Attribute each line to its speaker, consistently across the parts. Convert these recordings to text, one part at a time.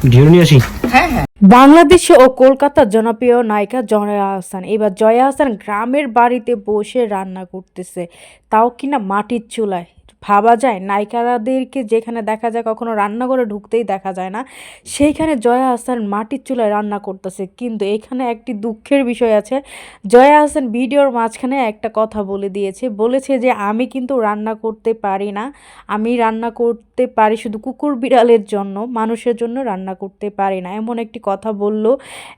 Speaker 1: ঢেউ নিয়ে আসি।
Speaker 2: বাংলাদেশে ও কলকাতার জনপ্রিয় নায়িকা জয়া আহসান এবার জয়া আহসান গ্রামের বাড়িতে বসে রান্না করতেছে, তাও কিনা মাটির চুলায়। ভাবা যায় নায়িকাদেরকে যেখানে দেখা যায় কখনো রান্নাঘরে ঢুকতেই দেখা যায় না, সেইখানে জয়া আহসান মাটির চুলায় রান্না করতেছে। কিন্তু এখানে একটি দুঃখের বিষয় আছে, জয়া আহসান ভিডিওর মাঝখানে একটা কথা বলে দিয়েছে, বলেছে যে আমি কিন্তু রান্না করতে পারি না, আমি রান্না করতে পারি শুধু কুকুর বিড়ালের জন্য, মানুষের জন্য রান্না করতে পারি না, এমন একটি কথা বলল।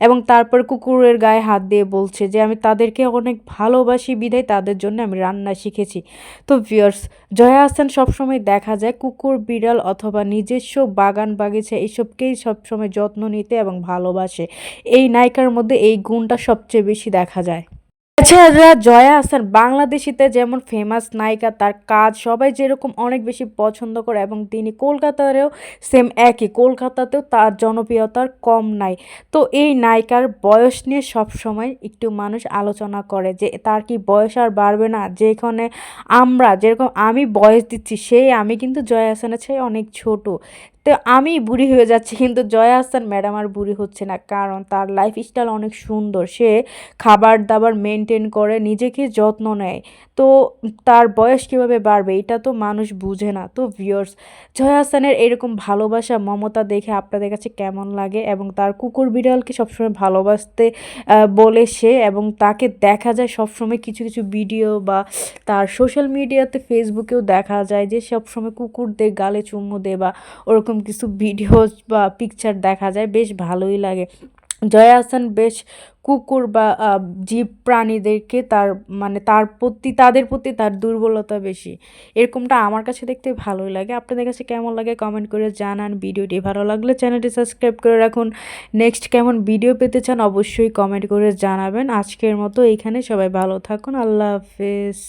Speaker 2: এবং তারপর কুকুরের গায়ে হাত দিয়ে বলছে যে আমি তাদেরকে অনেক ভালোবাসি বিধায় তাদের জন্য আমি রান্না শিখেছি। তো ভিউয়ার্স, জয়া আহসান সবসময় দেখা যায় কুকুর বিড়াল অথবা নিজস্ব বাগান বাগিচা এইসবকেই সবসময় যত্ন নিতে এবং ভালোবাসে। এই নায়িকার মধ্যে এই গুণটা সবচেয়ে বেশি দেখা যায়। এছাড়া জয়া আহসান বাংলাদেশিতে যেমন ফেমাস নায়িকা, তার কাজ সবাই যেরকম অনেক বেশি পছন্দ করে এবং তিনি কলকাতারও সেম একই, কলকাতাতেও তার জনপ্রিয়তার কম নাই। তো এই নায়িকার বয়স নিয়ে সবসময় একটু মানুষ আলোচনা করে যে তার কি বয়স আর বাড়বে না, যেখানে আমরা যেরকম আমি বয়স দিচ্ছি, সেই আমি কিন্তু জয়া আহসানের চেয়ে অনেক ছোট। তো আমি বুড়ি হয়ে যাচ্ছি কিন্তু জয়া আহসান ম্যাডাম আর বুড়ি হচ্ছে না, কারণ তার লাইফস্টাইল অনেক সুন্দর, সে খাবার দাবার মেনটেন করে, নিজেকে যত্ন নেয়। তো তার বয়স কীভাবে বাড়বে এটা তো মানুষ বুঝে না। তো ভিউয়ার্স, জয়া আহসানের এরকম ভালোবাসা মমতা দেখে আপনাদের কাছে কেমন লাগে? এবং তার কুকুর বিড়ালকে সবসময় ভালোবাসতে বলে সে, এবং তাকে দেখা যায় সবসময় কিছু কিছু ভিডিও বা তার সোশ্যাল মিডিয়াতে ফেসবুকেও দেখা যায় যে সবসময় কুকুরদের গালে চুমু দেয় বা ওরকম কিছু ভিডিওস বা পিকচার দেখা যায়, বেশ ভালোই লাগে। জয়া আহসান বেশ কুকুর বা জীব প্রাণীদেরকে তার মানে তার প্রতি, তাদের প্রতি তার দুর্বলতা বেশি, এরকমটা আমার কাছে দেখতে ভালোই লাগে। আপনাদের কাছে কেমন লাগে কমেন্ট করে জানান। ভিডিওটি ভালো লাগলে চ্যানেলটি সাবস্ক্রাইব করে রাখুন। নেক্সট কেমন ভিডিও পেতে চান অবশ্যই কমেন্ট করে জানাবেন। আজকের মতো এইখানে, সবাই ভালো থাকুন, আল্লাহ হাফেজ।